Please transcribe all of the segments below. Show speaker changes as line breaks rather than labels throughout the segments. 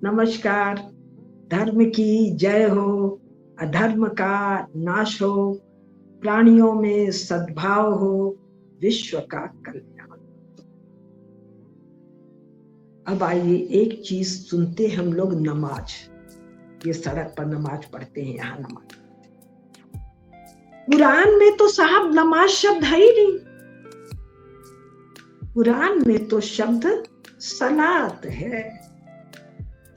नमस्कार। धर्म की जय हो, अधर्म का नाश हो, प्राणियों में सद्भाव हो, विश्व का कल्याण। अब आइए एक चीज सुनते हम लोग, नमाज। ये सड़क पर नमाज पढ़ते हैं, यहाँ नमाज। कुरान में तो साहब नमाज शब्द है ही नहीं। कुरान में तो शब्द सलात है।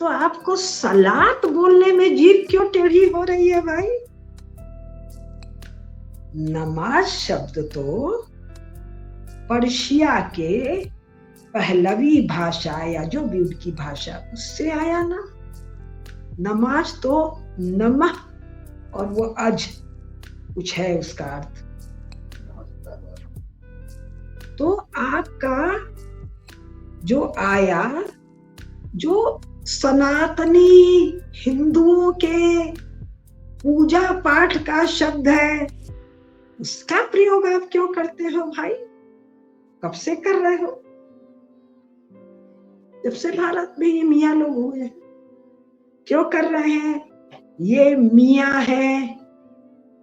तो आपको सलात बोलने में जीभ क्यों टेढ़ी हो रही है भाई? नमाज शब्द तो पर्शिया के पहलवी भाषा या जो भी उनकी भाषा उससे आया ना। नमाज तो नमः और वो अज कुछ है उसका अर्थ। तो आपका जो आया, जो सनातनी हिंदुओं के पूजा पाठ का शब्द है, उसका प्रयोग आप क्यों करते हो भाई? कब से कर रहे हो? जब से भारत में ये मियाँ लोग हुए हैं। क्यों कर रहे हैं? ये मियाँ है,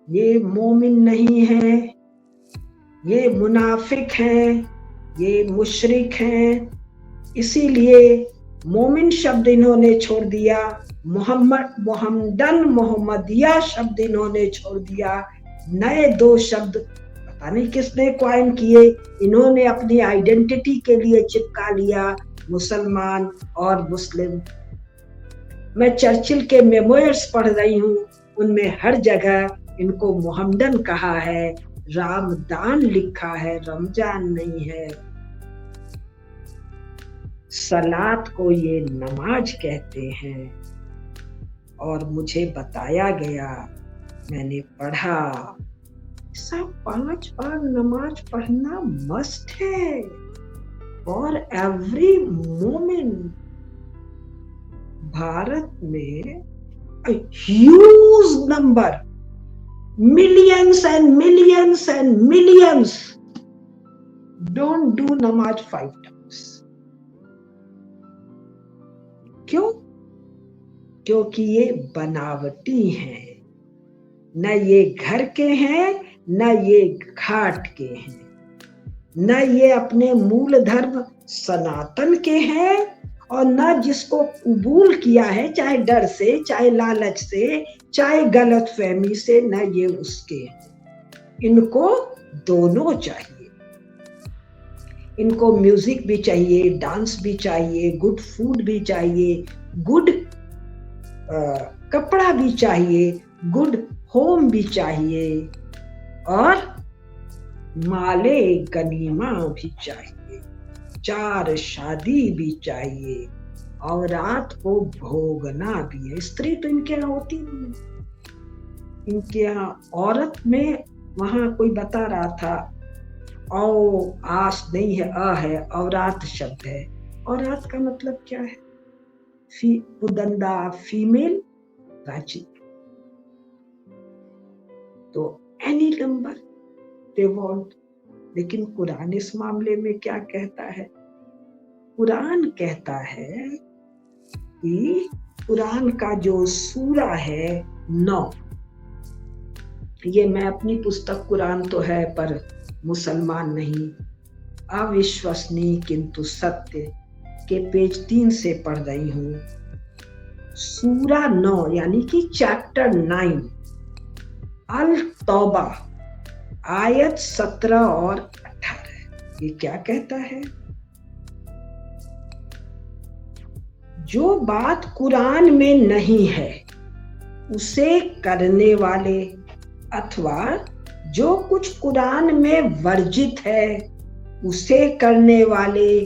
ये मोमिन नहीं है, ये मुनाफिक है, ये मुशरिक है। इसीलिए मोमिन शब्द इन्होंने छोड़ दिया, मोहम्मदिया शब्द इन्होंने छोड़ दिया। नए दो शब्द पता नहीं किसने क्वाइन किए, इन्होंने अपनी आइडेंटिटी के लिए चिपका लिया, मुसलमान और मुस्लिम। मैं चर्चिल के मेमोयर्स पढ़ रही हूँ, उनमें हर जगह इनको मोहम्मदन कहा है, रामदान लिखा है, रमजान नहीं है। सलात को ये नमाज कहते हैं। और मुझे बताया गया, मैंने पढ़ा, सब 5 बार नमाज पढ़ना मस्ट है फॉर एवरी मोमेंट। भारत में huge number, millions and millions and millions don't do namaz 5 times. क्यों? क्योंकि ये बनावटी हैं। न ये घर के हैं, न ये घाट के हैं, न ये अपने मूल धर्म सनातन के हैं, और न जिसको कबूल किया है, चाहे डर से, चाहे लालच से, चाहे गलत फहमी से, न ये उसके। इनको दोनों चाहिए। इनको म्यूजिक भी चाहिए, डांस भी चाहिए, गुड फूड भी चाहिए, गुड कपड़ा भी चाहिए, गुड होम भी चाहिए, और माले गनीमा भी चाहिए, 4 शादी भी चाहिए, और रात को भोगना भी है। स्त्री तो इनके यहाँ होती नहीं, इनके यहाँ औरत में, वहां कोई बता रहा था, औ आस नहीं है, अ है, औरात शब्द है। औरात का मतलब क्या है? उदंदा, फीमेल, प्राची। तो एनी नंबर दे वांट। लेकिन कुरान इस मामले में क्या कहता है? कुरान कहता है कि कुरान का जो सूरा है 9, ये मैं अपनी पुस्तक कुरान तो है पर मुसलमान नहीं, अविश्वसनीय किंतु सत्य के पेज 3 से पढ़ रही हूँ। सूरा 9 यानी कि चैप्टर 9, अल तौबा, आयत 17 और 18। ये क्या कहता है? जो बात कुरान में नहीं है उसे करने वाले, अथवा जो कुछ कुरान में वर्जित है उसे करने वाले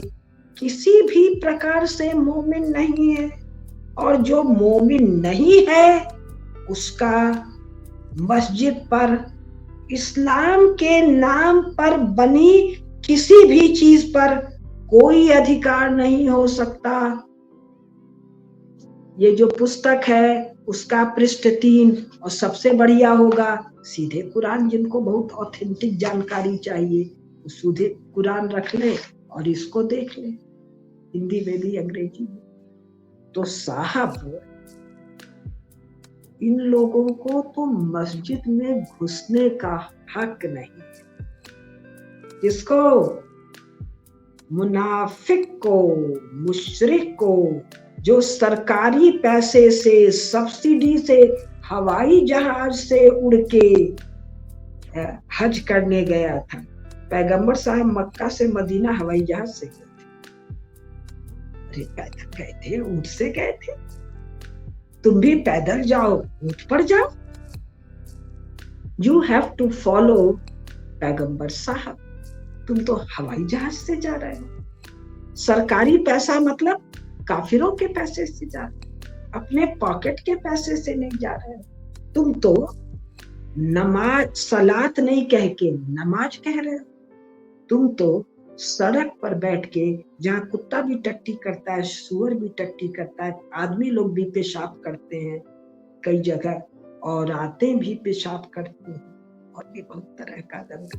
किसी भी प्रकार से मोमिन नहीं है। और जो मोमिन नहीं है उसका मस्जिद पर इस्लाम के नाम पर बनी किसी भी चीज पर कोई अधिकार नहीं हो सकता। ये जो पुस्तक है उसका पृष्ठ 3, और सबसे बढ़िया होगा सीधे कुरान, जिनको बहुत ऑथेंटिक जानकारी चाहिए वो सीधे कुरान रख ले और इसको देख ले, हिंदी में भी अंग्रेजी में। तो साहब इन लोगों को तो मस्जिद में घुसने का हक नहीं है। किसको? मुनाफिक को, मुशरिक को, जो सरकारी पैसे से, सब्सिडी से, हवाई जहाज से उड़ के हज करने गया था। पैगंबर साहब मक्का से मदीना हवाई जहाज से गए थे। अरे पैदल गए थे, ऊंट से गए थे। तुम भी पैदल जाओ, ऊंट पर जाओ। यू हैव टू फॉलो पैगंबर साहब। तुम तो हवाई जहाज से जा रहे हो। सरकारी पैसा मतलब काफिरों के पैसे से जा रहे हो, अपने पॉकेट के पैसे से नहीं जा रहे हो। तुम तो नमाज, सलात नहीं कह के नमाज कह रहे हो। तुम तो सड़क पर बैठ के, जहाँ कुत्ता भी टट्टी करता है, सुअर भी टट्टी करता है, आदमी लोग भी पेशाब करते हैं कई जगह, और औरतें भी पेशाब करती हैं, और भी बहुत तरह का गंद,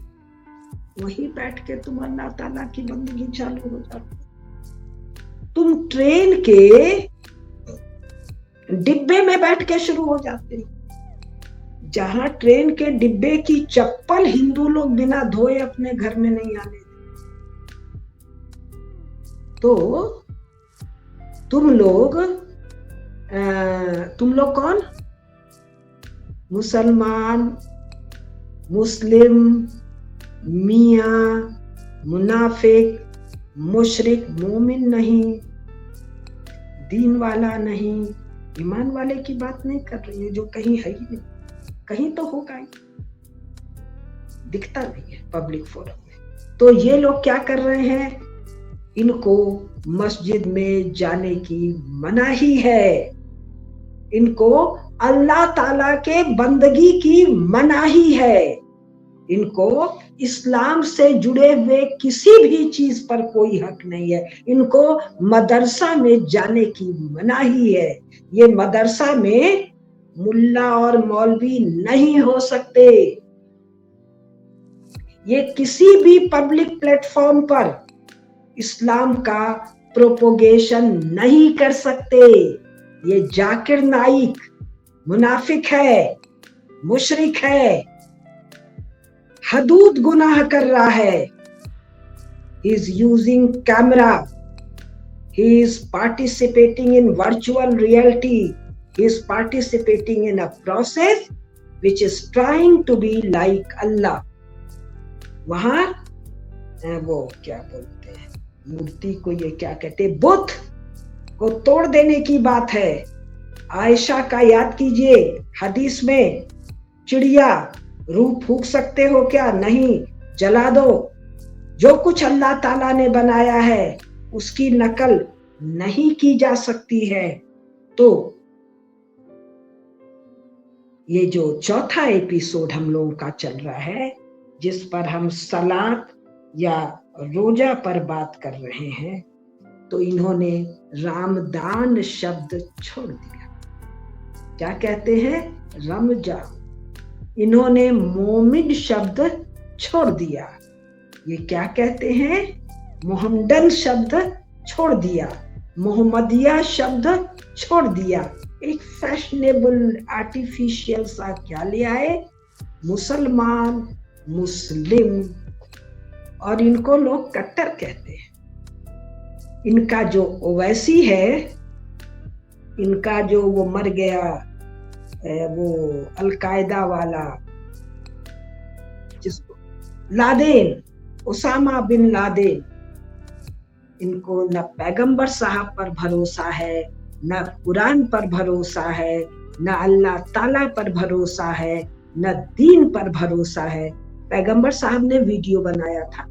वहीं बैठ के तुम अल्लाह ताला की बंदगी चालू हो जाती। तुम ट्रेन के डिब्बे में बैठ के शुरू हो जाते हो, जहां ट्रेन के डिब्बे की चप्पल हिंदू लोग बिना धोए अपने घर में नहीं आने देते। तो तुम लोग कौन? मुसलमान, मुस्लिम, मियां, मुनाफिक, मुशरिक, मोमिन नहीं, दीन वाला नहीं, ईमान वाले की बात नहीं कर रही है, जो कहीं है ही नहीं, कहीं तो होगा ही, दिखता नहीं है पब्लिक फोरम में। तो ये लोग क्या कर रहे हैं? इनको मस्जिद में जाने की मनाही है, इनको अल्लाह ताला के बंदगी की मनाही है, इनको इस्लाम से जुड़े हुए किसी भी चीज पर कोई हक नहीं है, इनको मदरसा में जाने की मनाही है। ये मदरसा में मुल्ला और मौलवी नहीं हो सकते, ये किसी भी पब्लिक प्लेटफॉर्म पर इस्लाम का प्रोपोगेशन नहीं कर सकते। ये जाकिर नाइक मुनाफिक है, मुशरिक है, हदूद गुनाह कर रहा है। He is using camera, he is participating in virtual reality, he is participating in a process which is trying to be like Allah. वहां वो क्या बोलते हैं, मूर्ति को ये क्या कहते हैं, बुत को तोड़ देने की बात है। आयशा का याद कीजिए, हदीस में चिड़िया रूह फूंक सकते हो क्या? नहीं, जला दो। जो कुछ अल्लाह ताला ने बनाया है उसकी नकल नहीं की जा सकती है। तो ये जो चौथा एपिसोड हम लोगों का चल रहा है, जिस पर हम सलात या रोजा पर बात कर रहे हैं, तो इन्होंने रामदान शब्द छोड़ दिया। क्या कहते हैं? रमजान। इन्होंने मोमिन शब्द छोड़ दिया। ये क्या कहते हैं? मोहम्मदन शब्द छोड़ दिया, मोहम्मदिया शब्द छोड़ दिया। एक फैशनेबल आर्टिफिशियल सा क्या ले आए? मुसलमान, मुस्लिम, और इनको लोग कट्टर कहते हैं। इनका जो ओवैसी है, इनका जो वो मर गया, वो अलकायदा वाला, जिसको लादेन, उसामा बिन लादेन, इनको न पैगंबर साहब पर भरोसा है, न कुरान पर भरोसा है, न अल्लाह ताला पर भरोसा है, न दीन पर भरोसा है। पैगंबर साहब ने वीडियो बनाया था।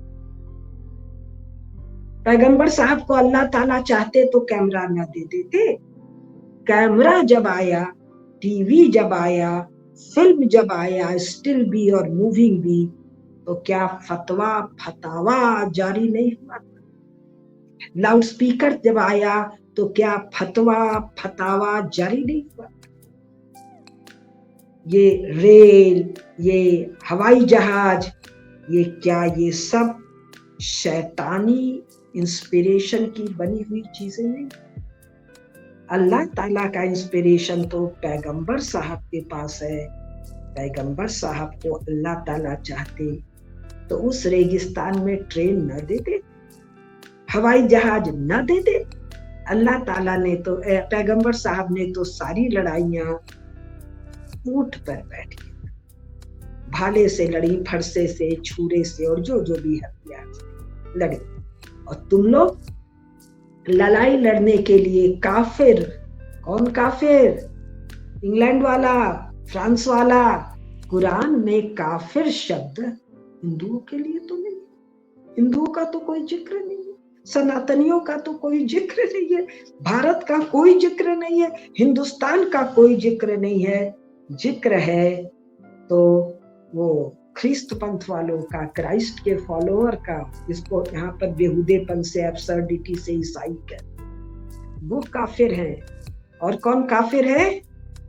पैगंबर साहब को अल्लाह ताला चाहते तो कैमरा न दे देते। कैमरा जब आया, टीवी जब आया, फिल्म जब आया, स्टिल भी और मूविंग भी, तो क्या फतवा जारी नहीं हुआ? लाउड स्पीकर जब आया तो क्या फतवा जारी नहीं हुआ? ये रेल, ये हवाई जहाज, ये क्या, ये सब शैतानी इंस्पिरेशन की बनी हुई चीजें नहीं? अल्लाह ताला का इंस्पिरेशन तो पैगंबर साहब के पास है। पैगंबर साहब को अल्लाह ताला चाहते तो उस रेगिस्तान में ट्रेन न देते, हवाई जहाज न देते। अल्लाह ताला ने तो, पैगंबर साहब ने तो सारी लड़ाइयां ऊंट पर बैठ के भाले से लड़ी, फरसे से, छुरे से और जो जो भी हथियार से लड़ी। और तुम लोग लड़ाई लड़ने के लिए काफिर, कौन काफिर? इंग्लैंड वाला, फ्रांस वाला। कुरान में काफिर शब्द हिंदुओं के लिए तो नहीं, हिंदुओं का तो कोई जिक्र नहीं है, सनातनियों का तो कोई जिक्र नहीं है, भारत का कोई जिक्र नहीं है, हिंदुस्तान का कोई जिक्र नहीं है। जिक्र है तो वो ख्रिस्त पंथ वालों का, क्राइस्ट के फॉलोअर का, जिसको यहाँ पर बेहुदेपन से, एब्सर्डिटी से ईसाई कहते, वो काफिर है। और कौन काफिर है?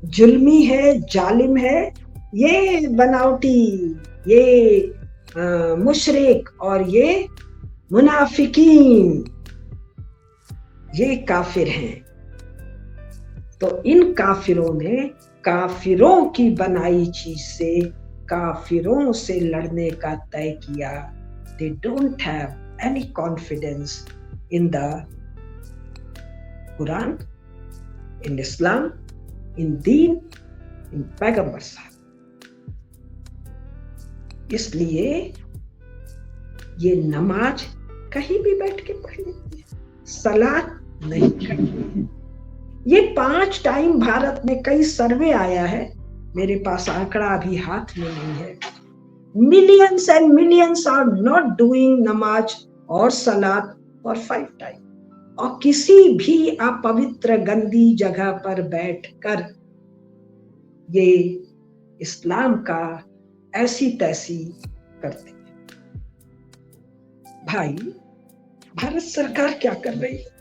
जुल्मी है, जालिम है, ये बनावटी, ये मुशरिक और ये मुनाफिकीन, ये काफिर हैं। तो इन काफिरों ने काफिरों की बनाई चीज से, काफिरों से लड़ने का तय किया। They don't have any confidence in the Quran, in Islam, in Deen, in पैगंबर साहब। इसलिए ये नमाज कहीं भी बैठ के पढ़ लेते हैं, सलात नहीं करते हैं। ये 5 टाइम भारत में कई सर्वे आया है, मेरे पास आंकड़ा अभी हाथ में नहीं है। Millions and millions are not doing नमाज और सलात फॉर 5 टाइम। और किसी भी अपवित्र गंदी जगह पर बैठकर ये इस्लाम का ऐसी तैसी करते हैं। भाई, भारत सरकार क्या कर रही है?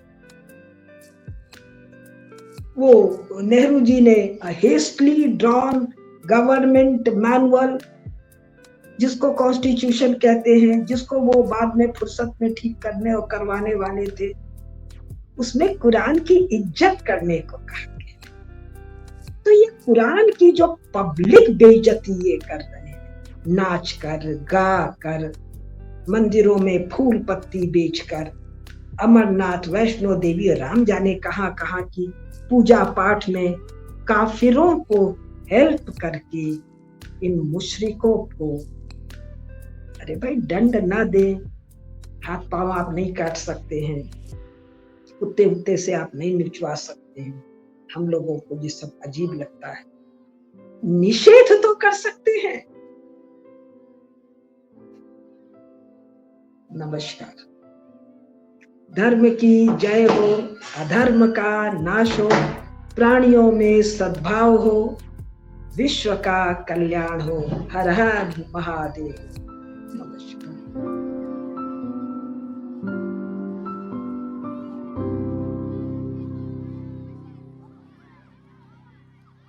वो नेहरू जी ने हेस्टली ड्रॉन गवर्नमेंट मैनुअल, जिसको कॉन्स्टिट्यूशन कहते हैं, जिसको वो बाद में फुर्सत में ठीक करने और करवाने वाले थे, उसमें कुरान की इज्जत करने को कहा गया। तो ये कुरान की जो पब्लिक बेइज्जती ये कर रहे हैं, नाच कर, गा कर, मंदिरों में फूल पत्ती बेचकर, अमरनाथ, वैष्णो देवी, राम जाने कहां कहां की पूजा पाठ में काफिरों को हेल्प करके इन मुशरिकों को, अरे भाई दंड ना दे, हाथ पांव आप नहीं काट सकते हैं, कुत्ते उत्ते से आप नहीं निचवा सकते हैं, हम लोगों को ये सब अजीब लगता है, निषेध तो कर सकते हैं। नमस्कार। धर्म की जय हो, अधर्म का नाश हो, प्राणियों में सद्भाव हो, विश्व का कल्याण हो। हर हर महादेव। नमस्कार।